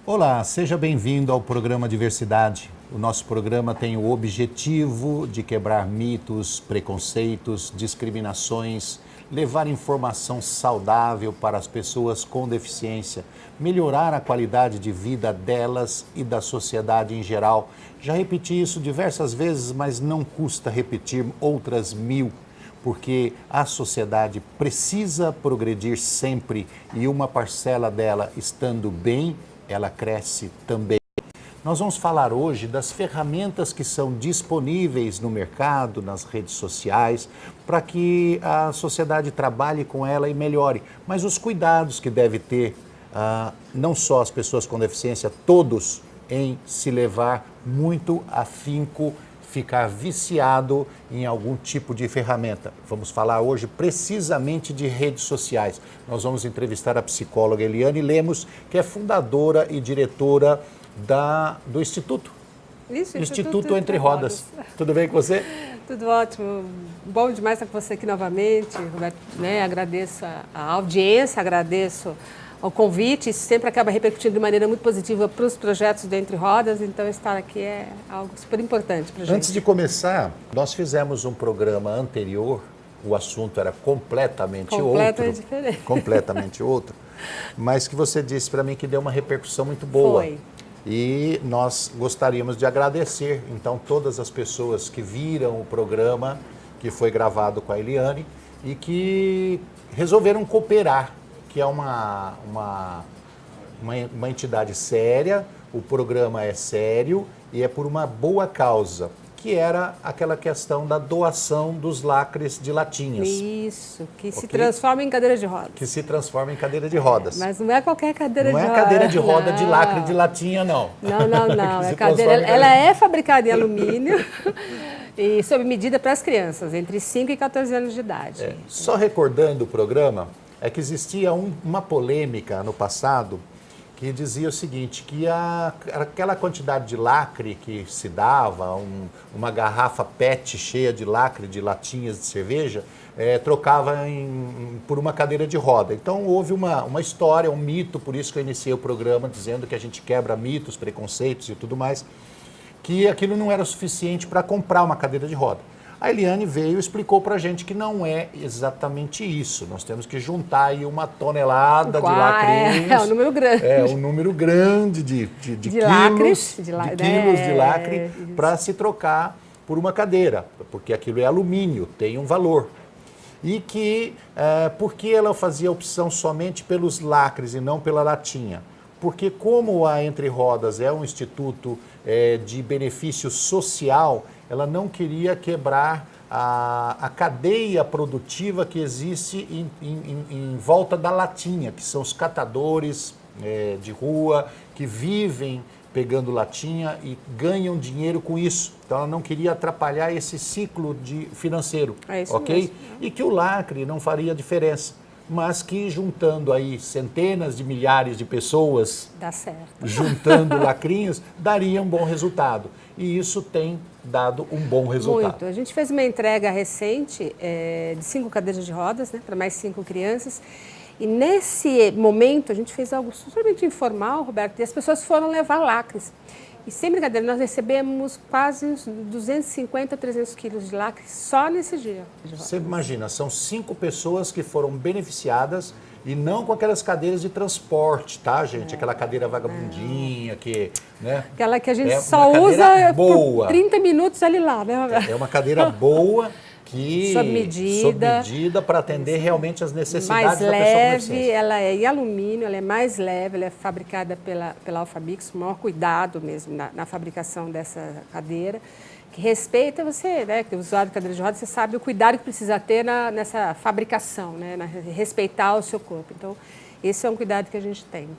Olá, seja bem-vindo ao programa Diversidade. O nosso programa tem o objetivo de quebrar mitos, preconceitos, discriminações, levar informação saudável para as pessoas com deficiência, melhorar a qualidade de vida delas e da sociedade em geral. Já repeti isso diversas vezes, mas não custa repetir outras 1000, porque a sociedade precisa progredir sempre e uma parcela dela estando bem, ela cresce também. Nós vamos falar hoje das ferramentas que são disponíveis no mercado, nas redes sociais, para que a sociedade trabalhe com ela e melhore. Mas os cuidados que deve ter, não só as pessoas com deficiência, todos, em se levar muito afinco, ficar viciado em algum tipo de ferramenta. Vamos falar hoje precisamente de redes sociais. Nós vamos entrevistar a psicóloga Eliane Lemos, que é fundadora e diretora do Instituto. Isso, Instituto Entre Rodas. Tudo bem com você? Tudo ótimo. Bom demais estar com você aqui novamente, Roberto. Agradeço a audiência, agradeço o convite, isso sempre acaba repercutindo de maneira muito positiva para os projetos do Entre Rodas, então estar aqui é algo super importante para a gente. Antes de começar, nós fizemos um programa anterior, o assunto era completamente outro. Diferente. Completamente outro, mas que você disse para mim que deu uma repercussão muito boa. Foi. E nós gostaríamos de agradecer, então, todas as pessoas que viram o programa que foi gravado com a Eliane e que resolveram cooperar, que é uma entidade séria, o programa é sério e é por uma boa causa, que era aquela questão da doação dos lacres de latinhas. Isso, que se transforma em cadeira de rodas. Que se transforma em cadeira de rodas. Mas não é qualquer cadeira de rodas. Não é cadeira de roda de lacre de latinha, não. Não. É cadeira, ela é fabricada em alumínio e sob medida para as crianças, entre 5 e 14 anos de idade. Só recordando o programa, é que existia uma polêmica no passado que dizia o seguinte, que aquela quantidade de lacre que se dava, uma garrafa PET cheia de lacre, de latinhas de cerveja, trocava por uma cadeira de roda. Então houve uma história, um mito, por isso que eu iniciei o programa dizendo que a gente quebra mitos, preconceitos e tudo mais, que aquilo não era suficiente para comprar uma cadeira de roda. A Eliane veio e explicou para a gente que não é exatamente isso. Nós temos que juntar aí uma tonelada de lacrinhos. É um número grande. É um número grande de quilos de lacre para se trocar por uma cadeira, porque aquilo é alumínio, tem um valor. E que, por que ela fazia opção somente pelos lacres e não pela latinha? Porque como a Entre Rodas é um instituto de benefício social, ela não queria quebrar a cadeia produtiva que existe em volta da latinha, que são os catadores de rua, que vivem pegando latinha e ganham dinheiro com isso. Então ela não queria atrapalhar esse ciclo financeiro, ok? Mesmo. E que o lacre não faria diferença, mas que juntando aí centenas de milhares de pessoas, dá certo, juntando lacrinhos, daria um bom resultado. E isso tem dado um bom resultado. Muito. A gente fez uma entrega recente de 5 cadeiras de rodas, para mais 5 crianças. E nesse momento a gente fez algo super informal, Roberto, e as pessoas foram levar lacres. E sem brincadeira, nós recebemos quase uns 250, 300 quilos de lacre só nesse dia. Você imagina, são 5 pessoas que foram beneficiadas e não com aquelas cadeiras de transporte, tá, gente? Aquela cadeira vagabundinha que, né? Aquela que a gente só usa por 30 minutos ali lá, né, Roberto? É uma cadeira boa que sob medida para atender realmente as necessidades mais da pessoa com leve, deficiência. ela é em alumínio, ela é mais leve, ela é fabricada pela Alfabix, com o maior cuidado mesmo na fabricação dessa cadeira, que respeita você, né, que o usuário de cadeira de rodas, você sabe o cuidado que precisa ter nessa fabricação, né, respeitar o seu corpo. Então, esse é um cuidado que a gente tem.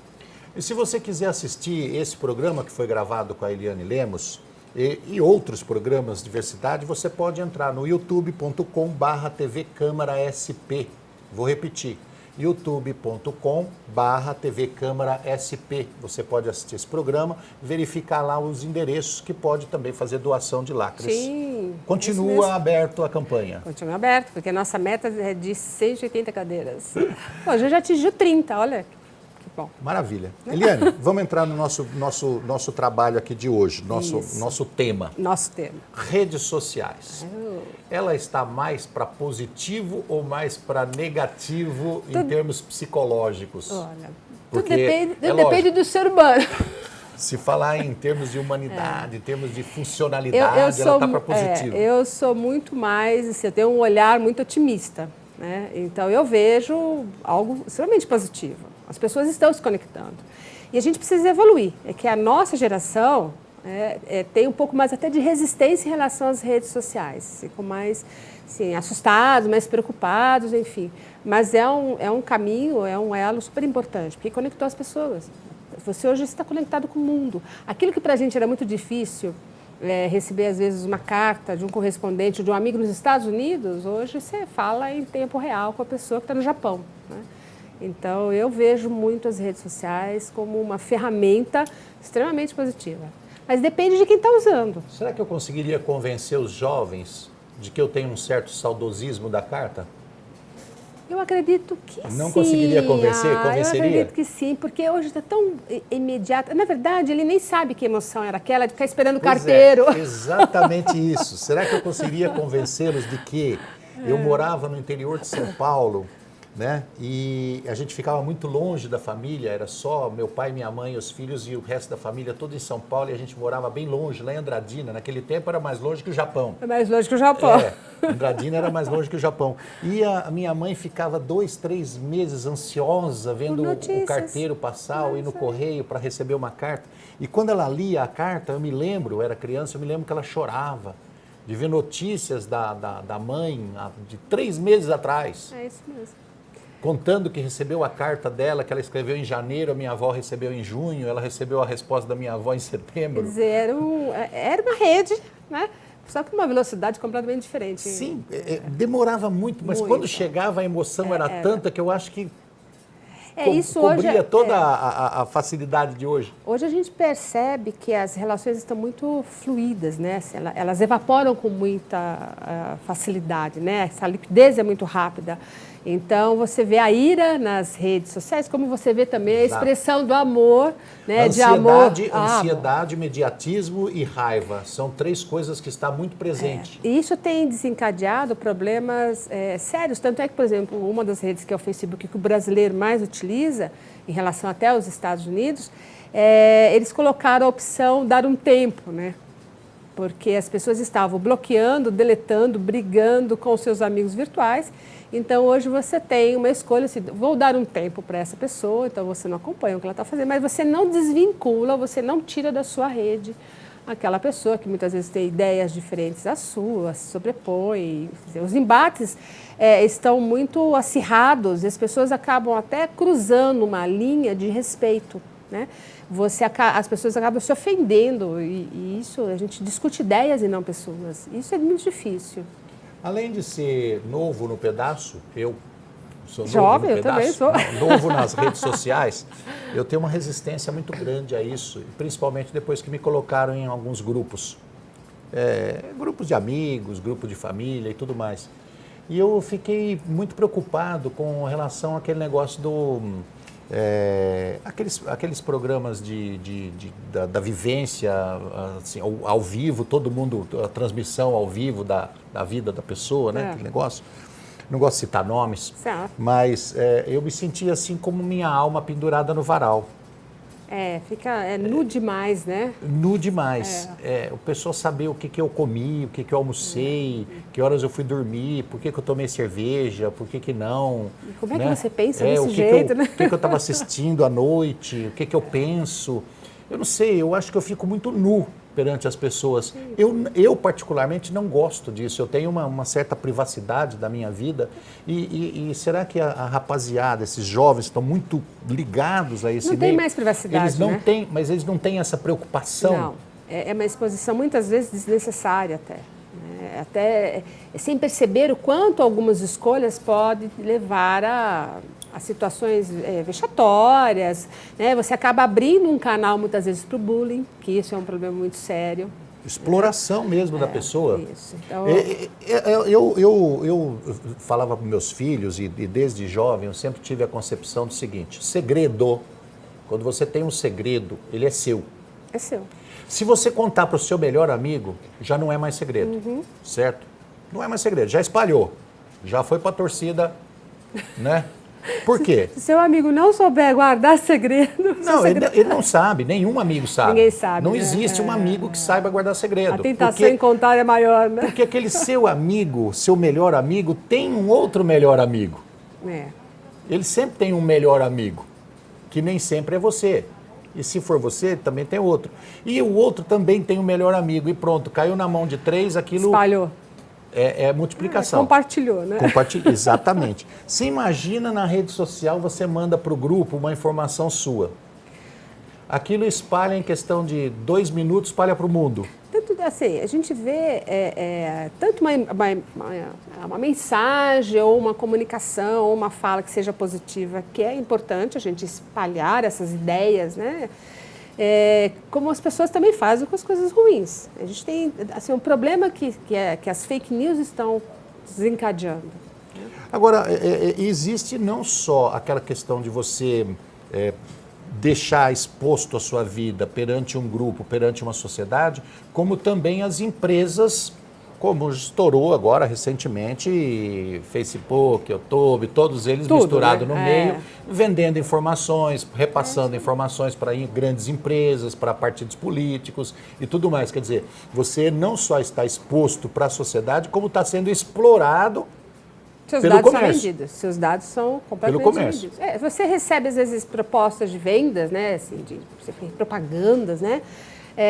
E se você quiser assistir esse programa que foi gravado com a Eliane Lemos e outros programas de diversidade, você pode entrar no youtube.com/TV Câmara SP. Vou repetir, youtube.com/TV Câmara SP. Você pode assistir esse programa, verificar lá os endereços, que pode também fazer doação de lacres. Sim. Continua aberto a campanha. Continua aberto, porque a nossa meta é de 180 cadeiras. Bom, a gente já atingiu 30, olha. Bom. Maravilha. Eliane, vamos entrar no nosso trabalho aqui de hoje, nosso tema. Nosso tema. Redes sociais. Ela está mais para positivo ou mais para negativo em termos psicológicos? Olha, Porque, tudo depende do ser humano. Se falar em termos de humanidade, em termos de funcionalidade, ela está para positivo. Eu sou muito mais, assim, eu tenho um olhar muito otimista, né? Então eu vejo algo extremamente positivo. As pessoas estão se conectando. E a gente precisa evoluir. É que a nossa geração tem um pouco mais até de resistência em relação às redes sociais. Ficam mais assim, assustados, mais preocupados, enfim. Mas é um caminho, é um elo super importante, porque conectou as pessoas. Você hoje está conectado com o mundo. Aquilo que para a gente era muito difícil, receber às vezes uma carta de um correspondente, de um amigo nos Estados Unidos, hoje você fala em tempo real com a pessoa que está no Japão, né? Então eu vejo muito as redes sociais como uma ferramenta extremamente positiva. Mas depende de quem está usando. Será que eu conseguiria convencer os jovens de que eu tenho um certo saudosismo da carta? Eu acredito que sim. Não conseguiria convencer? Convenceria? Eu acredito que sim, porque hoje está tão imediato. Na verdade, ele nem sabe que emoção era aquela de ficar esperando o carteiro. Exatamente isso. Será que eu conseguiria convencê-los de que eu morava no interior de São Paulo, né? E a gente ficava muito longe da família, era só meu pai, minha mãe, os filhos e o resto da família todo em São Paulo, e a gente morava bem longe, lá em Andradina. Naquele tempo era mais longe que o Japão. É mais longe que o Japão. Andradina era mais longe que o Japão. E a minha mãe ficava 2, 3 meses ansiosa, vendo o carteiro passar ou ir no correio para receber uma carta. E quando ela lia a carta, eu me lembro, eu era criança, eu me lembro que ela chorava de ver notícias da mãe de 3 meses atrás. É isso mesmo. Contando que recebeu a carta dela, que ela escreveu em janeiro, a minha avó recebeu em junho, ela recebeu a resposta da minha avó em setembro. Quer dizer, era uma rede, né? Só que uma velocidade completamente diferente. Sim, demorava muito, mas quando chegava a emoção era tanta que eu acho que isso cobria hoje, toda a facilidade de hoje. Hoje a gente percebe que as relações estão muito fluídas, né? Elas evaporam com muita facilidade, né? Essa liquidez é muito rápida. Então, você vê a ira nas redes sociais, como você vê também a expressão do amor, né? Ansiedade, mediatismo e raiva. São 3 coisas que estão muito presentes. E isso tem desencadeado problemas sérios. Tanto é que, por exemplo, uma das redes que é o Facebook, que o brasileiro mais utiliza, em relação até aos Estados Unidos, eles colocaram a opção dar um tempo, né? Porque as pessoas estavam bloqueando, deletando, brigando com os seus amigos virtuais. Então, hoje você tem uma escolha, assim, vou dar um tempo para essa pessoa, então você não acompanha o que ela está fazendo, mas você não desvincula, você não tira da sua rede aquela pessoa que muitas vezes tem ideias diferentes às suas, se sobrepõe. Os embates estão muito acirrados e as pessoas acabam até cruzando uma linha de respeito, né? As pessoas acabam se ofendendo e isso, a gente discute ideias e não pessoas. Isso é muito difícil. Além de ser novo no pedaço, eu sou novo jovem, no eu pedaço, também sou. novo nas redes sociais, eu tenho uma resistência muito grande a isso, principalmente depois que me colocaram em alguns grupos. Grupos de amigos, grupos de família e tudo mais. E eu fiquei muito preocupado com relação àquele negócio aqueles programas da vivência, assim, ao vivo, todo mundo, a transmissão ao vivo da vida da pessoa, né? Aquele negócio. Não gosto de citar nomes, mas eu me sentia assim como minha alma pendurada no varal. Fica nu demais, né? Nu demais. O pessoal saber o que eu comi, o que eu almocei, que horas eu fui dormir, por que eu tomei cerveja, por que não. E como é que você pensa desse jeito, né? O que eu estava assistindo à noite, o que eu penso. Eu não sei, eu acho que eu fico muito nu perante as pessoas. Eu particularmente não gosto disso, eu tenho uma certa privacidade da minha vida e será que a rapaziada, esses jovens estão muito ligados a esse meio? Não tem mais privacidade, eles não né? têm, mas eles não têm essa preocupação. Não, é uma exposição muitas vezes desnecessária até. Né? Até sem perceber o quanto algumas escolhas podem levar a situações vexatórias, né? Você acaba abrindo um canal muitas vezes para o bullying, que isso é um problema muito sério. Exploração mesmo da pessoa. Isso. Então, eu falava para meus filhos, e desde jovem eu sempre tive a concepção do seguinte: segredo Quando você tem um segredo, ele é seu. É seu. Se você contar para o seu melhor amigo, já não é mais segredo, certo? Não é mais segredo, já espalhou, já foi para a torcida, né? Por quê? Se seu amigo não souber guardar segredo... Não, ele não sabe, nenhum amigo sabe. Ninguém sabe, Não né? existe um amigo que saiba guardar segredo. A tentação em contar é maior, né? Porque aquele seu amigo, seu melhor amigo, tem um outro melhor amigo. É. Ele sempre tem um melhor amigo, que nem sempre é você. E se for você, também tem outro. E o outro também tem um melhor amigo. E pronto, caiu na mão de 3, aquilo... Espalhou. É multiplicação. Compartilhou, né? Exatamente. Você imagina na rede social, você manda para o grupo uma informação sua. Aquilo espalha em questão de 2 minutos, espalha para o mundo. Tanto assim, a gente vê tanto uma mensagem ou uma comunicação ou uma fala que seja positiva, que é importante a gente espalhar essas ideias, né? Como as pessoas também fazem com as coisas ruins. A gente tem assim, um problema que as fake news estão desencadeando. Agora, existe não só aquela questão de você deixar exposto a sua vida perante um grupo, perante uma sociedade, como também as empresas, como estourou agora recentemente, Facebook, YouTube, todos eles misturados, né? No meio, vendendo informações, repassando informações para grandes empresas, para partidos políticos e tudo mais. Quer dizer, você não só está exposto para a sociedade, como está sendo explorado seus pelo dados comércio. são vendidos, seus dados são completamente vendidos. Você recebe, às vezes, propostas de vendas, né, assim, propagandas, né,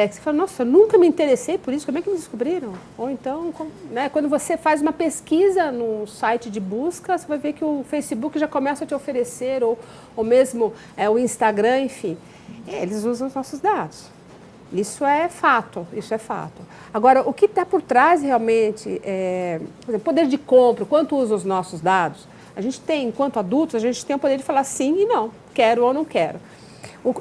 que você fala, nossa, eu nunca me interessei por isso, como é que me descobriram? Ou então, né, quando você faz uma pesquisa num site de busca, você vai ver que o Facebook já começa a te oferecer, ou mesmo o Instagram, enfim, eles usam os nossos dados. Isso é fato, isso é fato. Agora, o que está por trás realmente, por exemplo, poder de compra, quanto usa os nossos dados, a gente tem, enquanto adultos, a gente tem o poder de falar sim e não, quero ou não quero.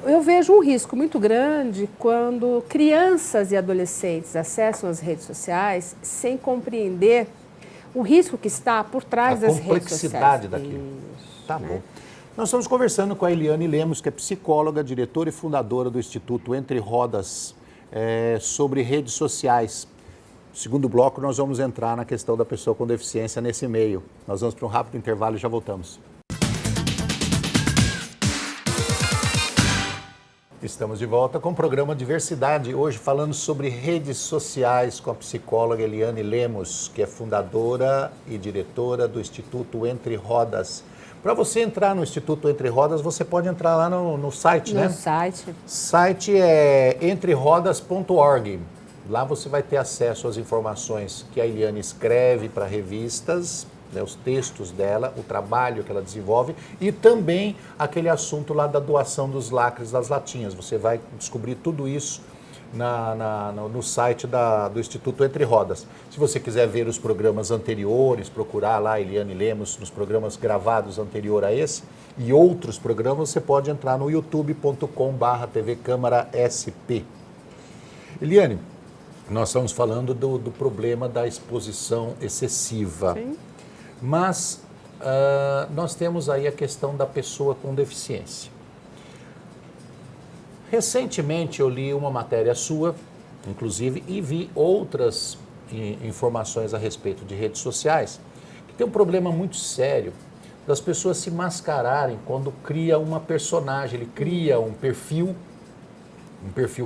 Eu vejo um risco muito grande quando crianças e adolescentes acessam as redes sociais sem compreender o risco que está por trás das redes sociais. A complexidade daquilo. Tá bom. Nós estamos conversando com a Eliane Lemos, que é psicóloga, diretora e fundadora do Instituto Entre Rodas, sobre redes sociais. No segundo bloco, nós vamos entrar na questão da pessoa com deficiência nesse meio. Nós vamos para um rápido intervalo e já voltamos. Estamos de volta com o programa Diversidade, hoje falando sobre redes sociais com a psicóloga Eliane Lemos, que é fundadora e diretora do Instituto Entre Rodas. Para você entrar no Instituto Entre Rodas, você pode entrar lá no site, né? No site. O site é entrerodas.org. Lá você vai ter acesso às informações que a Eliane escreve para revistas, né, os textos dela, o trabalho que ela desenvolve e também aquele assunto lá da doação dos lacres das latinhas. Você vai descobrir tudo isso no site do Instituto Entre Rodas. Se você quiser ver os programas anteriores, procurar lá Eliane Lemos nos programas gravados anterior a esse e outros programas, você pode entrar no youtube.com/TV Câmara SP. Eliane, nós estamos falando do problema da exposição excessiva. Sim. Mas nós temos aí a questão da pessoa com deficiência. Recentemente eu li uma matéria sua, inclusive, e vi outras informações a respeito de redes sociais, que tem um problema muito sério das pessoas se mascararem quando cria uma personagem, ele cria um perfil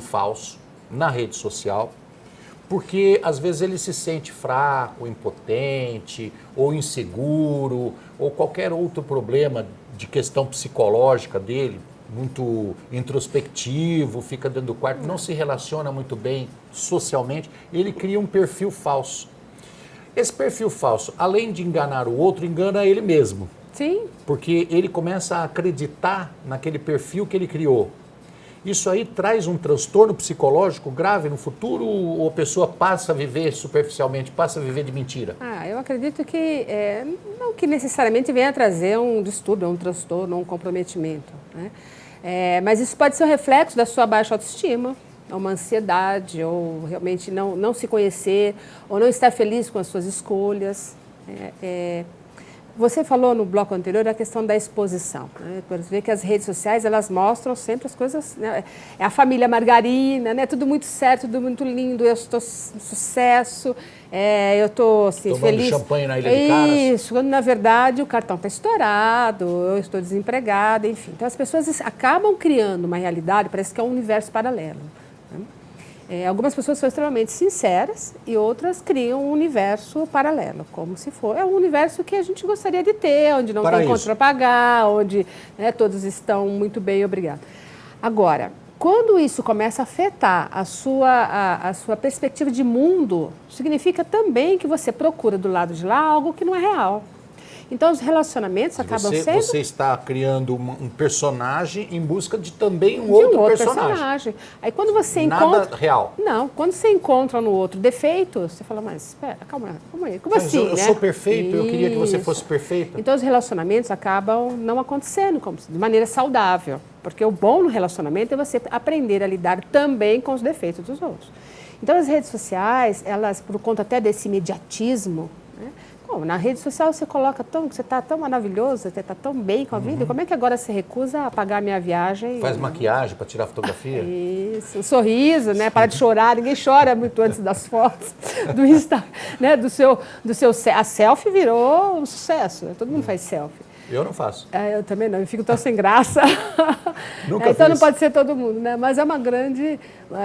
falso na rede social, porque às vezes ele se sente fraco, impotente, ou inseguro, ou qualquer outro problema de questão psicológica dele, muito introspectivo, fica dentro do quarto, não se relaciona muito bem socialmente, ele cria um perfil falso. Esse perfil falso, além de enganar o outro, engana ele mesmo. Sim. Porque ele começa a acreditar naquele perfil que ele criou. Isso aí traz um transtorno psicológico grave no futuro ou a pessoa passa a viver superficialmente, passa a viver de mentira? Eu acredito que não que necessariamente venha trazer um distúrbio, um transtorno, um comprometimento, né? Mas isso pode ser um reflexo da sua baixa autoestima, uma ansiedade, ou realmente não se conhecer, ou não estar feliz com as suas escolhas. Você falou no bloco anterior a questão da exposição. Né? Você vê que as redes sociais, elas mostram sempre as coisas, né? É a família margarina, né? Tudo muito certo, tudo muito lindo, eu estou sucesso, eu estou assim, tomando feliz. Champanhe na Ilha de Caras. Isso, quando na verdade o cartão está estourado, eu estou desempregada, enfim. Então as pessoas acabam criando uma realidade, parece que é um universo paralelo. Algumas pessoas são extremamente sinceras e outras criam um universo paralelo, como se for. É um universo que a gente gostaria de ter, onde não tem conta para pagar, onde, né, todos estão muito bem, obrigado. Agora, quando isso começa a afetar a sua perspectiva de mundo, significa também que você procura do lado de lá algo que não é real. Então, os relacionamentos acabam sendo... Você está criando um personagem em busca de também um outro personagem. Aí, quando você encontra... Nada real. Não, quando você encontra no outro defeito, você fala, mas espera, calma aí, como mas assim, eu sou perfeito, eu queria que você fosse perfeita. Então, os relacionamentos acabam não acontecendo de maneira saudável, porque o bom no relacionamento é você aprender a lidar também com os defeitos dos outros. Então, as redes sociais, elas, por conta até desse imediatismo, né? Bom, na rede social você coloca que você está tão maravilhoso, você está tão bem com a vida, como é que agora você recusa a pagar a minha viagem? Faz maquiagem para tirar fotografia? Isso, um sorriso, né? Para de chorar, ninguém chora muito antes das fotos do Insta, né? A selfie virou um sucesso, né? Todo mundo faz selfie. Eu não faço. Eu também não, eu fico tão sem graça. Nunca então fiz. não pode ser todo mundo, né? Mas é uma grande,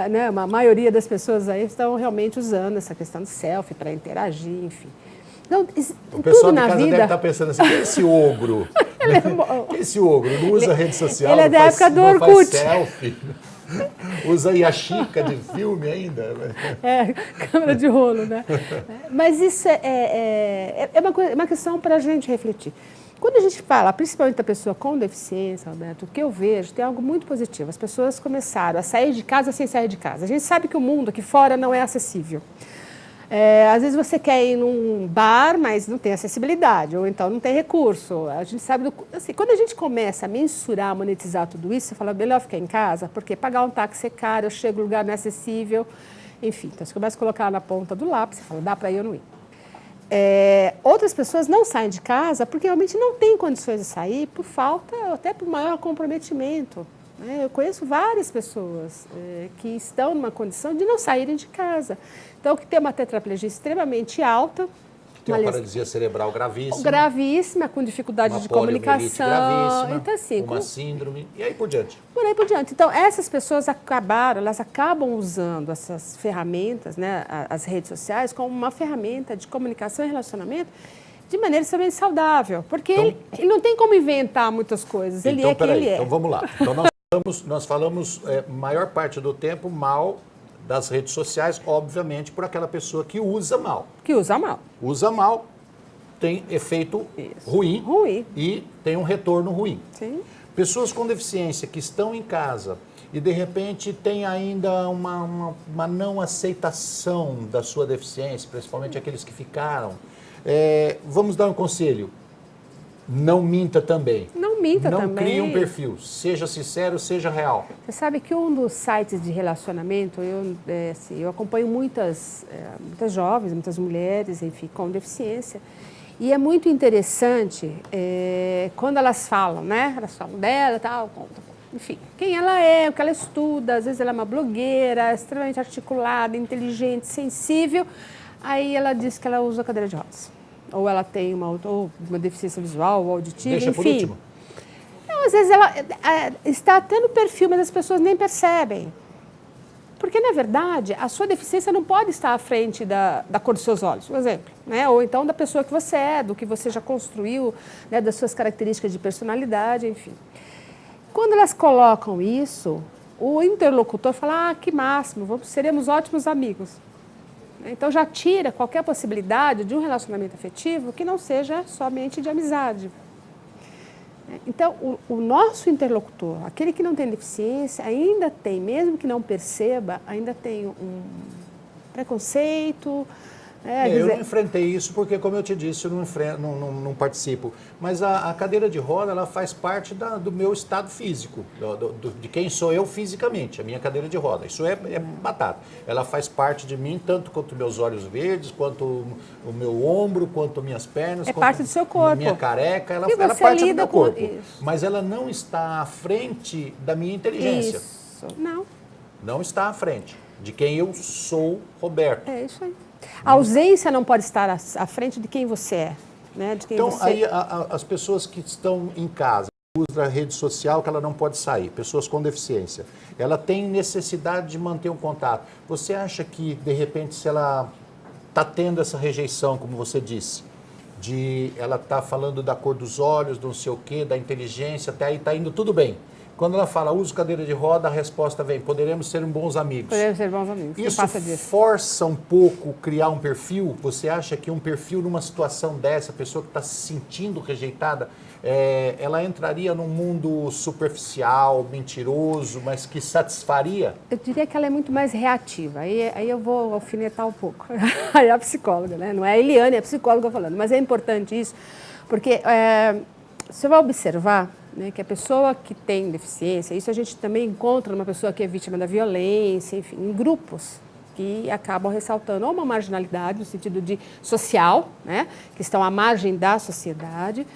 né? Uma maioria das pessoas aí estão realmente usando essa questão de selfie para interagir, enfim. Então, o pessoal tudo de casa vida... deve estar pensando assim, quem é esse ogro? Quem é esse ogro? Não usa rede social, ele é da época do Orkut. Faz selfie. Usa Yashica de filme ainda. Câmera de rolo, né? Mas isso é uma questão para a gente refletir. Quando a gente fala, principalmente da pessoa com deficiência, Roberto, o que eu vejo tem algo muito positivo. As pessoas começaram a sair de casa sem sair de casa. A gente sabe que o mundo aqui fora não é acessível. Às vezes você quer ir num bar, mas não tem acessibilidade, ou então não tem recurso. A gente sabe, assim, quando a gente começa a mensurar, monetizar tudo isso, você fala, melhor ficar em casa, porque pagar um táxi é caro, eu chego no lugar não é acessível, enfim. Então você começa a colocar na ponta do lápis, você fala, dá para ir ou não ir. Outras pessoas não saem de casa porque realmente não têm condições de sair por falta, até por maior comprometimento. Eu conheço várias pessoas que estão numa condição de não saírem de casa. Então, que tem uma tetraplegia extremamente alta. Tem uma paralisia cerebral gravíssima. Gravíssima, com dificuldade de comunicação. Gravíssima, então, assim, uma síndrome, e aí por diante. Por aí por diante. Então, essas pessoas elas acabam usando essas ferramentas, né, as redes sociais, como uma ferramenta de comunicação e relacionamento de maneira extremamente saudável. Porque ele não tem como inventar muitas coisas, ele é quem ele é. Então, vamos lá. Então, nós falamos maior parte do tempo mal das redes sociais, obviamente, por aquela pessoa que usa mal. Que usa mal. Usa mal, tem efeito ruim e tem um retorno ruim. Sim. Pessoas com deficiência que estão em casa e, de repente, tem ainda uma não aceitação da sua deficiência, principalmente aqueles que ficaram. Vamos dar um conselho. Não minta também. Não minta também. Não crie um perfil. Seja sincero, seja real. Você sabe que um dos sites de relacionamento, eu acompanho muitas jovens, muitas mulheres, enfim, com deficiência. E é muito interessante quando elas falam, né? Elas falam dela, tal, enfim, quem ela é, o que ela estuda. Às vezes ela é uma blogueira, extremamente articulada, inteligente, sensível. Aí ela diz que ela usa cadeira de rodas. Ou ela tem uma deficiência visual ou auditiva, Deixa enfim. por último. Não, às vezes ela está até no perfil, mas as pessoas nem percebem. Porque, na verdade, a sua deficiência não pode estar à frente da cor dos seus olhos, por exemplo. Né? Ou então da pessoa que você é, do que você já construiu, né? Das suas características de personalidade, enfim. Quando elas colocam isso, o interlocutor fala, que máximo, seremos ótimos amigos. Então, já tira qualquer possibilidade de um relacionamento afetivo que não seja somente de amizade. Então, o nosso interlocutor, aquele que não tem deficiência, ainda tem, mesmo que não perceba, ainda tem um preconceito, Eu não enfrentei isso porque, como eu te disse, eu não participo. Mas a cadeira de roda, ela faz parte do meu estado físico, de quem sou eu fisicamente, a minha cadeira de roda. Isso é batata. Ela faz parte de mim, tanto quanto meus olhos verdes, quanto o meu ombro, quanto minhas pernas. É parte do seu corpo. Minha careca, ela E você parte do lida meu com corpo. isso. Mas ela não está à frente da minha inteligência. Isso. Não. Não está à frente de quem eu sou, Roberto. É isso aí. A ausência não pode estar à frente de quem você é. Né? De quem Então, você... aí as pessoas que estão em casa, usam a rede social que ela não pode sair, pessoas com deficiência, ela tem necessidade de manter um contato. Você acha que, de repente, se ela está tendo essa rejeição, como você disse, de ela está falando da cor dos olhos, do não sei o quê, da inteligência, até aí está indo tudo bem. Quando ela fala, uso cadeira de roda, a resposta vem, poderemos ser bons amigos. Podemos ser bons amigos. Isso força um pouco criar um perfil? Você acha que um perfil numa situação dessa, a pessoa que está se sentindo rejeitada, ela entraria num mundo superficial, mentiroso, mas que satisfaria? Eu diria que ela é muito mais reativa. Aí eu vou alfinetar um pouco. Aí a psicóloga, né? Não é a Eliane, é a psicóloga falando. Mas é importante isso, porque você vai observar, né, que a pessoa que tem deficiência, isso a gente também encontra numa pessoa que é vítima da violência, enfim, em grupos que acabam ressaltando ou uma marginalidade no sentido de social, né, que estão à margem da sociedade,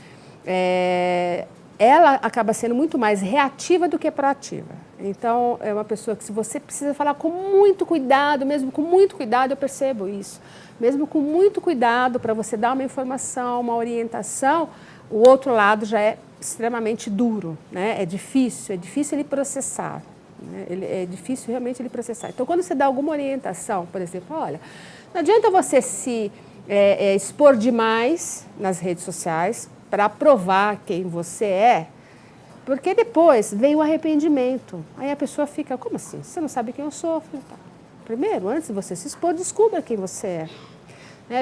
ela acaba sendo muito mais reativa do que proativa. Então, é uma pessoa que, se você precisa falar com muito cuidado, mesmo com muito cuidado, eu percebo isso, mesmo com muito cuidado para você dar uma informação, uma orientação, o outro lado já é extremamente duro, né? É difícil ele processar, né? É difícil realmente ele processar. Então, quando você dá alguma orientação, por exemplo, olha, não adianta você se expor demais nas redes sociais para provar quem você é, porque depois vem o arrependimento. Aí a pessoa fica, como assim? Você não sabe quem eu sou? Primeiro, antes de você se expor, descubra quem você é.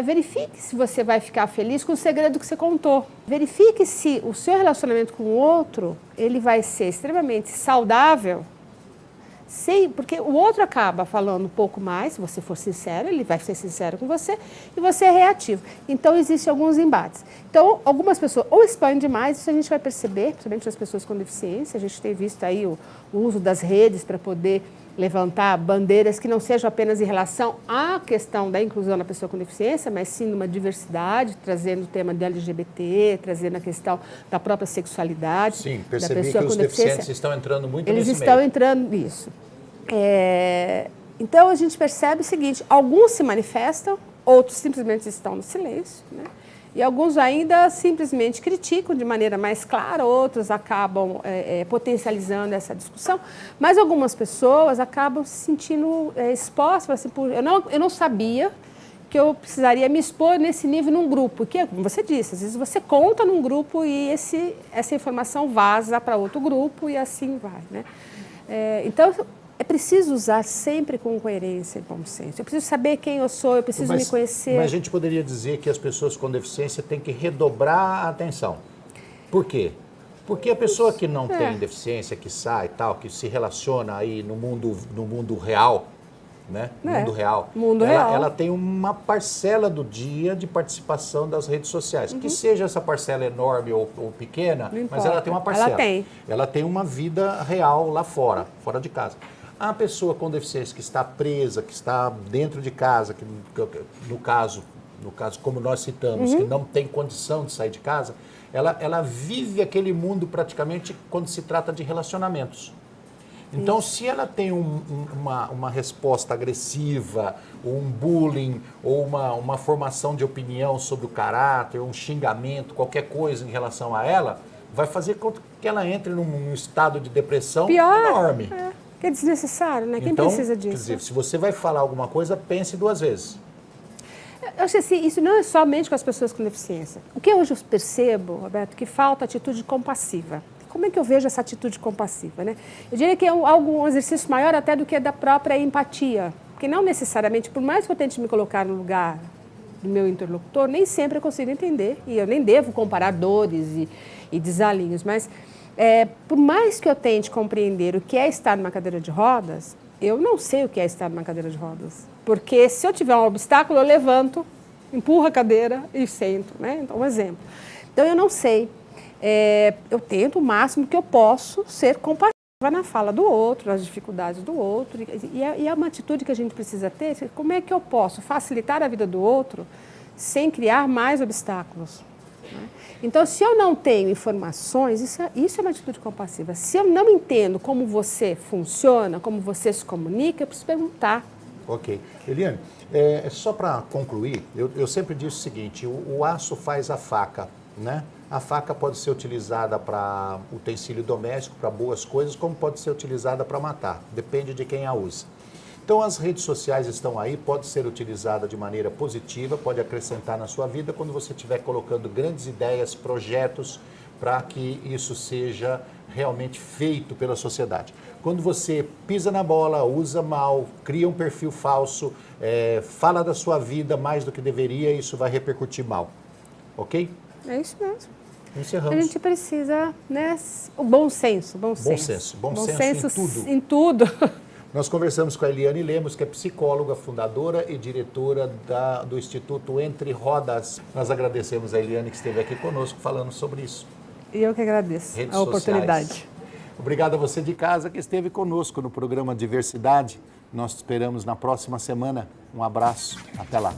Verifique se você vai ficar feliz com o segredo que você contou. Verifique se o seu relacionamento com o outro ele vai ser extremamente saudável, porque o outro acaba falando um pouco mais, se você for sincero, ele vai ser sincero com você, e você é reativo. Então, existem alguns embates. Então, algumas pessoas ou expõem demais, isso a gente vai perceber, principalmente as pessoas com deficiência, a gente tem visto aí o uso das redes para poder levantar bandeiras que não sejam apenas em relação à questão da inclusão da pessoa com deficiência, mas sim numa diversidade, trazendo o tema de LGBT, trazendo a questão da própria sexualidade. Sim, da percebi pessoa que com os deficientes estão entrando muito nesse meio. Eles estão entrando nisso. Então, a gente percebe o seguinte, alguns se manifestam, outros simplesmente estão no silêncio, né? E alguns ainda simplesmente criticam de maneira mais clara, outros acabam potencializando essa discussão, mas algumas pessoas acabam se sentindo expostas, assim, eu não sabia que eu precisaria me expor nesse nível num grupo, que, como você disse, às vezes você conta num grupo e essa informação vaza para outro grupo e assim vai, né? Então, é preciso usar sempre com coerência e bom senso. Eu preciso saber quem eu sou, eu preciso me conhecer. Mas a gente poderia dizer que as pessoas com deficiência têm que redobrar a atenção. Por quê? Porque a pessoa que não tem deficiência, que sai e tal, que se relaciona aí no mundo real, né? Mundo real. Ela tem uma parcela do dia de participação das redes sociais. Que seja essa parcela enorme ou pequena, mas ela tem uma parcela. Ela tem uma vida real lá fora de casa. A pessoa com deficiência que está presa, que está dentro de casa, que no caso como nós citamos, que não tem condição de sair de casa, ela vive aquele mundo praticamente quando se trata de relacionamentos. Então, se ela tem uma resposta agressiva, ou um bullying, ou uma formação de opinião sobre o caráter, um xingamento, qualquer coisa em relação a ela, vai fazer com que ela entre num estado de depressão enorme. Que é desnecessário, né? Quem então, precisa disso? Quer dizer, se você vai falar alguma coisa, pense duas vezes. Eu acho assim, isso não é somente com as pessoas com deficiência. O que hoje eu percebo, Roberto, que falta atitude compassiva. Como é que eu vejo essa atitude compassiva, né? Eu diria que é um exercício maior até do que da própria empatia. Porque não necessariamente, por mais que eu tente me colocar no lugar do meu interlocutor, nem sempre eu consigo entender. E eu nem devo comparar dores e desalinhos, mas por mais que eu tente compreender o que é estar numa cadeira de rodas, eu não sei o que é estar numa cadeira de rodas. Porque se eu tiver um obstáculo, eu levanto empurro a cadeira e sento, né? Então, um exemplo. Então, eu não sei. Eu tento o máximo que eu posso ser compassiva na fala do outro, nas dificuldades do outro. E é uma atitude que a gente precisa ter. Como é que eu posso facilitar a vida do outro sem criar mais obstáculos? Né? Então, se eu não tenho informações, isso é uma atitude compassiva. Se eu não entendo como você funciona, como você se comunica, eu preciso perguntar. Ok. Eliane, só para concluir, eu sempre disse o seguinte, o aço faz a faca, né? A faca pode ser utilizada para utensílio doméstico, para boas coisas, como pode ser utilizada para matar, depende de quem a usa. Então as redes sociais estão aí, pode ser utilizada de maneira positiva, pode acrescentar na sua vida quando você estiver colocando grandes ideias, projetos, para que isso seja realmente feito pela sociedade. Quando você pisa na bola, usa mal, cria um perfil falso, fala da sua vida mais do que deveria, isso vai repercutir mal. Ok? É isso mesmo. Encerramos. A gente precisa, né, o bom senso. Bom senso em tudo. Nós conversamos com a Eliane Lemos, que é psicóloga, fundadora e diretora do Instituto Entre Rodas. Nós agradecemos a Eliane que esteve aqui conosco falando sobre isso. E eu que agradeço a oportunidade. Obrigado a você de casa que esteve conosco no programa Diversidade. Nós te esperamos na próxima semana. Um abraço. Até lá.